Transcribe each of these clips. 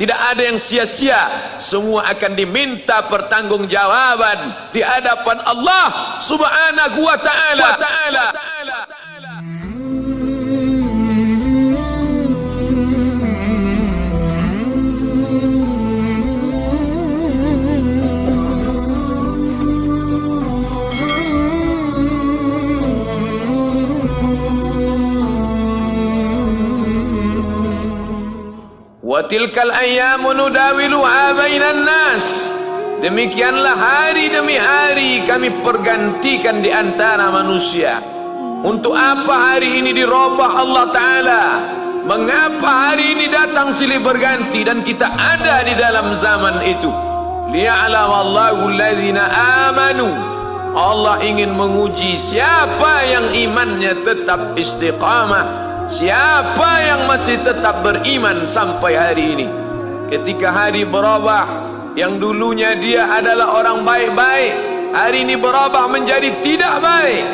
tidak ada yang sia-sia, semua akan diminta pertanggungjawaban di hadapan Allah Subhanahu wa ta'ala. Wa tilkal ayyamu nudawiluha bainan nas. Demikianlah hari demi hari kami pergantikan di antara manusia. Untuk apa hari ini dirubah Allah Ta'ala? Mengapa hari ini datang silih berganti dan kita ada di dalam zaman itu? Liya'lamallahu alladhina amanu. Allah ingin menguji siapa yang imannya tetap istiqamah, siapa yang masih tetap beriman sampai hari ini. Ketika hari berubah, yang dulunya dia adalah orang baik-baik, hari ini berubah menjadi tidak baik.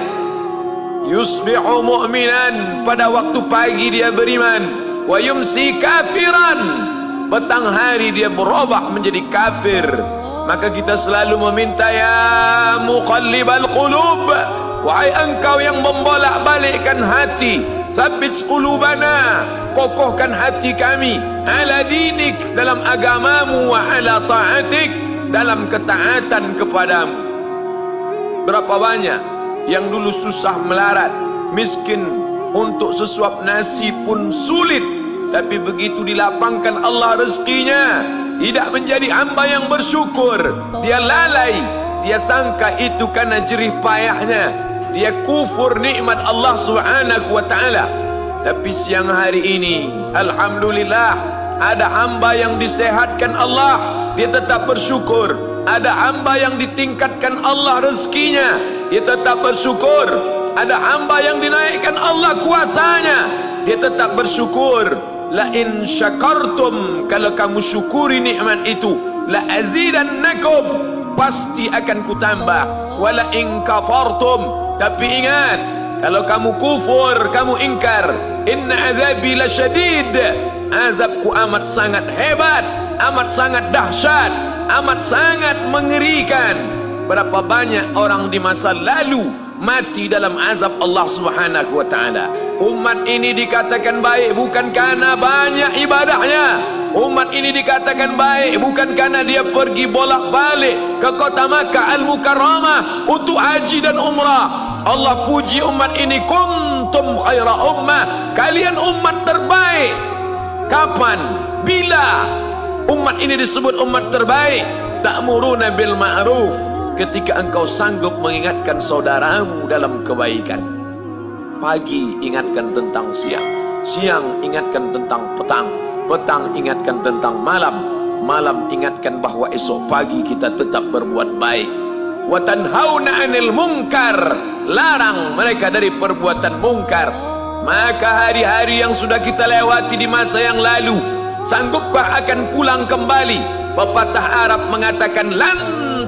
Yusbihu mu'minan, pada waktu pagi dia beriman, wa yumsi kafiran, petang hari dia berubah menjadi kafir. Maka kita selalu meminta, ya muqallibal qulub, wahai engkau yang membolak-balikkan hati, tsabbit qulubana, kokohkan hati kami, ala dinik, dalam agamamu, wa ala ta'atik, dalam ketaatan kepadamu. Berapa banyak yang dulu susah melarat, miskin, untuk sesuap nasi pun sulit, tapi begitu dilapangkan Allah rezekinya, tidak menjadi hamba yang bersyukur. Dia lalai, dia sangka itu karena jerih payahnya, dia kufur nikmat Allah Subhanahu wa ta'ala. Tapi siang hari ini, alhamdulillah, ada hamba yang disehatkan Allah, dia tetap bersyukur. Ada hamba yang ditingkatkan Allah rezekinya, dia tetap bersyukur. Ada hamba yang dinaikkan Allah kuasanya, dia tetap bersyukur. La in syakartum, kalau kamu syukuri nikmat itu, la azidannakum, pasti akan kutambah. Wala in kafartum, tapi ingat, kalau kamu kufur, kamu ingkar, inna azabi lasyadid, azabku amat sangat hebat, amat sangat dahsyat, amat sangat mengerikan. Berapa banyak orang di masa lalu mati dalam azab Allah Subhanahu wa ta'ala. Umat ini dikatakan baik bukan karena banyak ibadahnya. Umat ini dikatakan baik bukan karena dia pergi bolak-balik ke kota Makkah Al-Mukarramah untuk haji dan umrah. Allah puji umat ini, kuntum khaira ummah, kalian umat terbaik. Kapan? Bila umat ini disebut umat terbaik? Ta'muruna bil ma'ruf, ketika engkau sanggup mengingatkan saudaramu dalam kebaikan. Pagi ingatkan tentang siang, siang ingatkan tentang petang, petang ingatkan tentang malam, malam ingatkan bahwa esok pagi kita tetap berbuat baik. Wa tanhauna 'anil munkar, larang mereka dari perbuatan mungkar. Maka hari-hari yang sudah kita lewati di masa yang lalu, sanggupkah akan pulang kembali? Pepatah Arab mengatakan, lan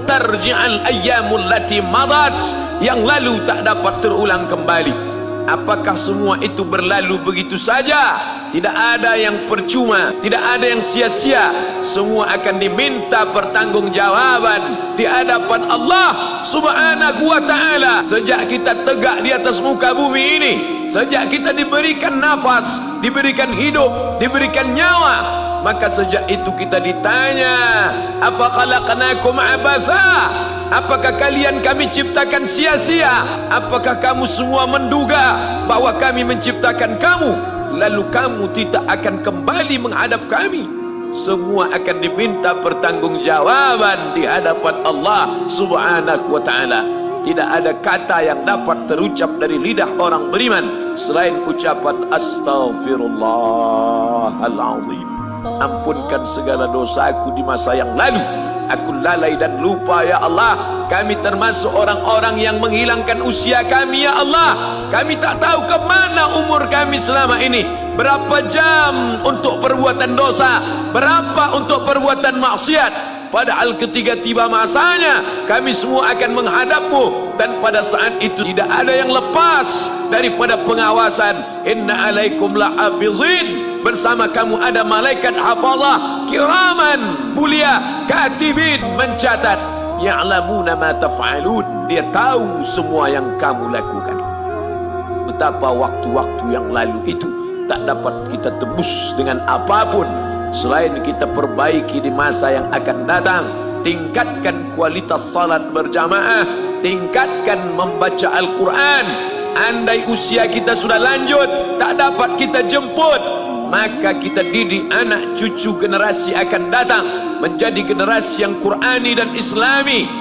tarji'al ayyamul lati madat, yang lalu tak dapat terulang kembali. Apakah semua itu berlalu begitu saja? Tidak ada yang percuma, tidak ada yang sia-sia, semua akan diminta pertanggungjawaban di hadapan Allah Subhanahu wa ta'ala. Sejak kita tegak di atas muka bumi ini, sejak kita diberikan nafas, diberikan hidup, diberikan nyawa, maka sejak itu kita ditanya, apa khalaqnakum abatha? Apakah kalian kami ciptakan sia-sia? Apakah kamu semua menduga bahwa kami menciptakan kamu, lalu kamu tidak akan kembali menghadap kami? Semua akan diminta pertanggungjawaban di hadapan Allah Subhanahu wa ta'ala. Tidak ada kata yang dapat terucap dari lidah orang beriman selain ucapan astaghfirullahalazim. Ampunkan segala dosaku di masa yang lalu, aku lalai dan lupa ya Allah. Kami termasuk orang-orang yang menghilangkan usia kami ya Allah. Kami tak tahu kemana umur kami selama ini. Berapa jam untuk perbuatan dosa, berapa untuk perbuatan maksiat. Padahal ketika tiba masanya, kami semua akan menghadapmu, dan pada saat itu tidak ada yang lepas daripada pengawasan. Inna alaikum lahafizin, bersama kamu ada malaikat hafazah. kiraman, mulia, katibin, mencatat, ya'lamuna ma taf'alun, dia tahu semua yang kamu lakukan. Betapa waktu-waktu yang lalu itu tak dapat kita tebus dengan apapun selain kita perbaiki di masa yang akan datang. Tingkatkan kualitas salat berjamaah, tingkatkan membaca Al-Quran. Andai usia kita sudah lanjut, tak dapat kita jemput, maka kita didik anak cucu generasi akan datang menjadi generasi yang Qurani dan Islami.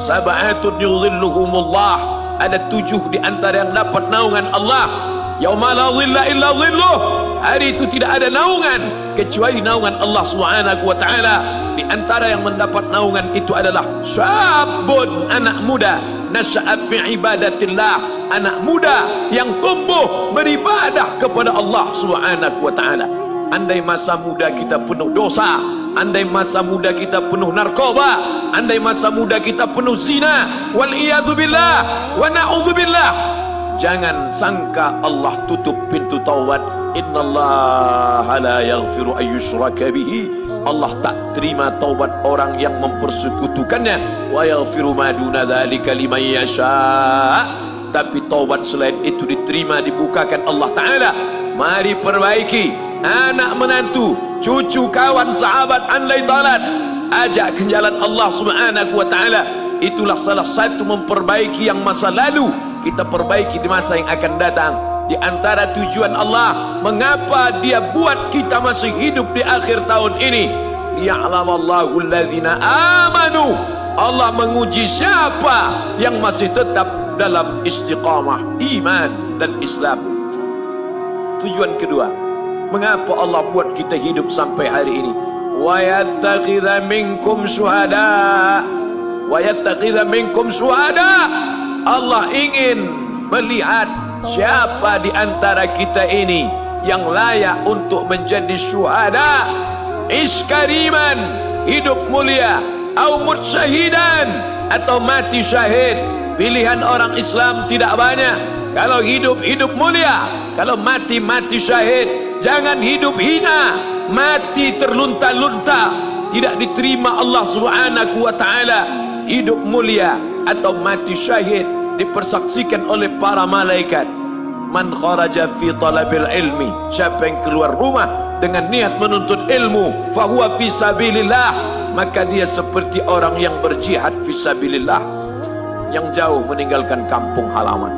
Sab'atun yudhilluhumullah, ada 7 di antara yang dapat naungan Allah. Yauma la dhilla illa dhilluh, hari itu tidak ada naungan kecuali naungan Allah Subhanahu wa taala. Di antara yang mendapat naungan itu adalah syabun, anak muda, nasya'a fi ibadatillah, anak muda yang tumbuh beribadah kepada Allah Subhanahu wa taala. Andai masa muda kita penuh dosa, andai masa muda kita penuh narkoba, andai masa muda kita penuh zina, wal iyadzu billah wa na'udzu billah, jangan sangka Allah tutup pintu taubat. Innallaha la yaghfiru ayyushraka bihi, Allah tak terima taubat orang yang mempersekutukannya. Wa yaghfiru ma duna dzalika liman yasha, tapi taubat selain itu diterima, dibukakan Allah taala. Mari perbaiki anak menantu, cucu, kawan, sahabat, andai talat, ajak ke jalan Allah Subhanahu wa taala. Itulah salah satu memperbaiki yang masa lalu, kita perbaiki di masa yang akan datang. Di antara tujuan Allah mengapa dia buat kita masih hidup di akhir tahun ini, liya'lamallahu allazina amanu, Allah menguji siapa yang masih tetap dalam istiqamah iman dan Islam. Tujuan kedua, mengapa Allah buat kita hidup sampai hari ini? Wa yattakhidha minkum syuhada, wa yattakhidha minkum syuhada, Allah ingin melihat siapa di antara kita ini yang layak untuk menjadi syuhada, iskariman, hidup mulia, au mutsyahidan, atau mati syahid. Pilihan orang Islam tidak banyak. Kalau hidup, hidup mulia. Kalau mati, mati syahid. Jangan hidup hina, mati terlunta-lunta, tidak diterima Allah Subhanahu wa taala. Hidup mulia atau mati syahid dipersaksikan oleh para malaikat. Man kharaja fi talabil ilmi, siapa yang keluar rumah dengan niat menuntut ilmu, fahuwa fi sabilillah, maka dia seperti orang yang berjihad fi sabilillah, yang jauh meninggalkan kampung halaman,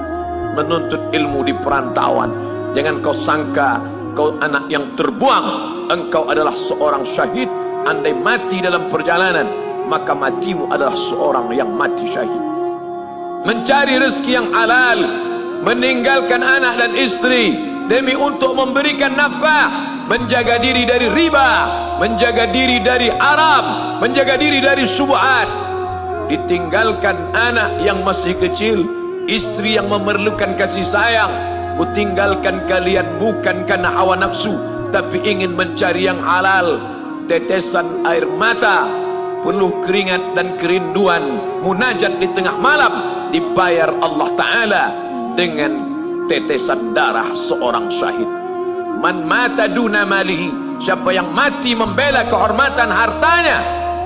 menuntut ilmu di perantauan. Jangan kau sangka kau anak yang terbuang, engkau adalah seorang syahid. Andai mati dalam perjalanan, maka matimu adalah seorang yang mati syahid. Mencari rezeki yang halal, meninggalkan anak dan istri demi untuk memberikan nafkah, menjaga diri dari riba, menjaga diri dari haram, menjaga diri dari syubhat. Ditinggalkan anak yang masih kecil, istri yang memerlukan kasih sayang. Kutinggalkan kalian bukan karena hawa nafsu, tapi ingin mencari yang halal. Tetesan air mata, penuh keringat dan kerinduan, munajat di tengah malam, dibayar Allah Ta'ala dengan tetesan darah seorang syahid. Man mata duna malihi, siapa yang mati membela kehormatan hartanya,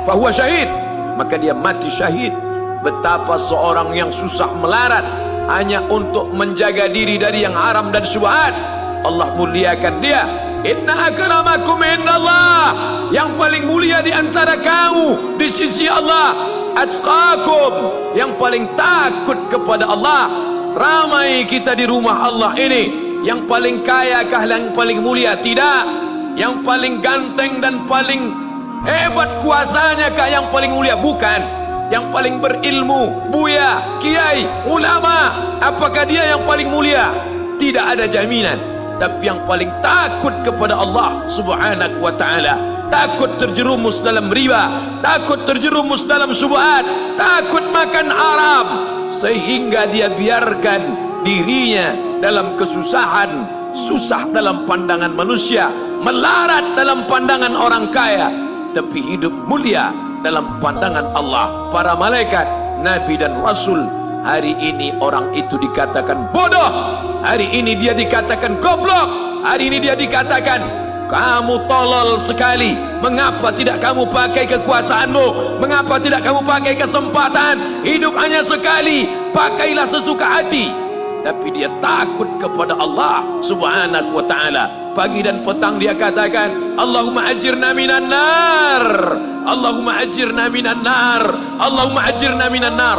fahuwa syahid, maka dia mati syahid. Betapa seorang yang susah melarat hanya untuk menjaga diri dari yang haram dan syubhat, Allah muliakan dia. Inna akramakum indallah, yang paling mulia di antara kamu di sisi Allah, atqakum, yang paling takut kepada Allah. Ramai kita di rumah Allah ini, yang paling kaya kah yang paling mulia? Tidak. Yang paling ganteng dan paling hebat kuasanya kah yang paling mulia? Bukan. Yang paling berilmu, buya, kiai, ulama, apakah dia yang paling mulia? Tidak ada jaminan. Tapi yang paling takut kepada Allah Subhanahu wa ta'ala, takut terjerumus dalam riba, takut terjerumus dalam syubhat, takut makan haram, sehingga dia biarkan dirinya dalam kesusahan, susah dalam pandangan manusia, melarat dalam pandangan orang kaya, tapi hidup mulia dalam pandangan Allah, para malaikat, nabi dan rasul. Hari ini orang itu dikatakan bodoh, hari ini dia dikatakan goblok, hari ini dia dikatakan Kamu tolol sekali. Mengapa tidak kamu pakai kekuasaanmu? Mengapa tidak kamu pakai kesempatan? Hidup hanya sekali, pakailah sesuka hati. Tapi dia takut kepada Allah subhanahu wa ta'ala. Pagi dan petang dia katakan, Allahumma ajirna minan nar, Allahumma ajirna minan nar, Allahumma ajirna minan nar.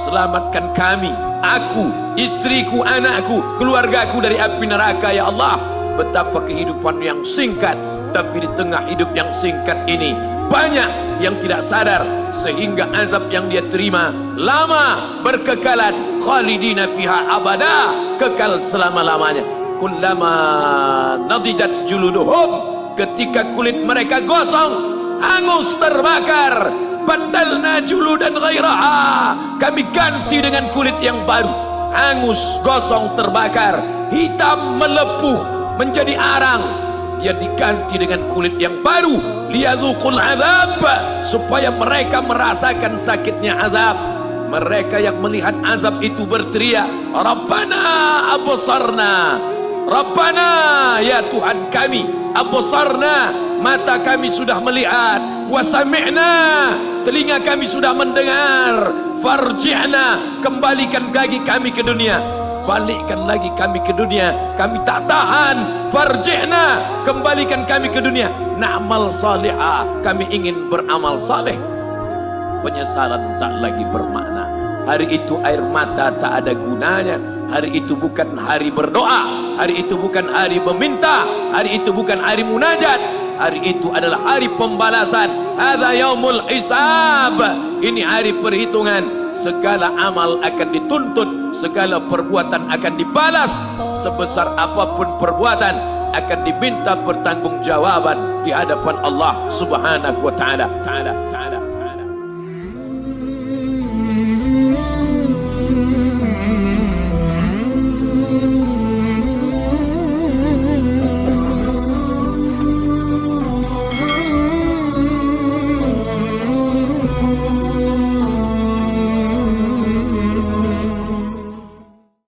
Selamatkan kami, aku, istriku, anakku, keluargaku dari api neraka ya Allah. Betapa kehidupan yang singkat, tapi di tengah hidup yang singkat ini banyak yang tidak sadar, sehingga azab yang dia terima lama, berkekalan, khalidina fiha abada, kekal selama-lamanya. Kullama nadijat juluduhum, ketika kulit mereka gosong, hangus, terbakar, badalna juludan ghairaha, kami ganti dengan kulit yang baru. Hangus, gosong, terbakar, hitam, melepuh, menjadi arang, dia diganti dengan kulit yang baru. Liyadzuqul azab, supaya mereka merasakan sakitnya azab. Mereka yang melihat azab itu berteriak, Rabbana absarna, Rabbana ya Tuhan kami, absarna, mata kami sudah melihat, wa sami'na, telinga kami sudah mendengar, farji'na, kembalikan lagi kami ke dunia. Balikkan lagi kami ke dunia, kami tak tahan. Farji'na, kembalikan kami ke dunia. Na'mal salihah, kami ingin beramal saleh. Penyesalan tak lagi bermakna. Hari itu air mata tak ada gunanya. Hari itu bukan hari berdoa, hari itu bukan hari meminta, hari itu bukan hari munajat. Hari itu adalah hari pembalasan. Hadza yaumul hisab, ini hari perhitungan. Segala amal akan dituntut, segala perbuatan akan dibalas. Sebesar apapun perbuatan akan diminta pertanggungjawaban di hadapan Allah subhanahu wa ta'ala.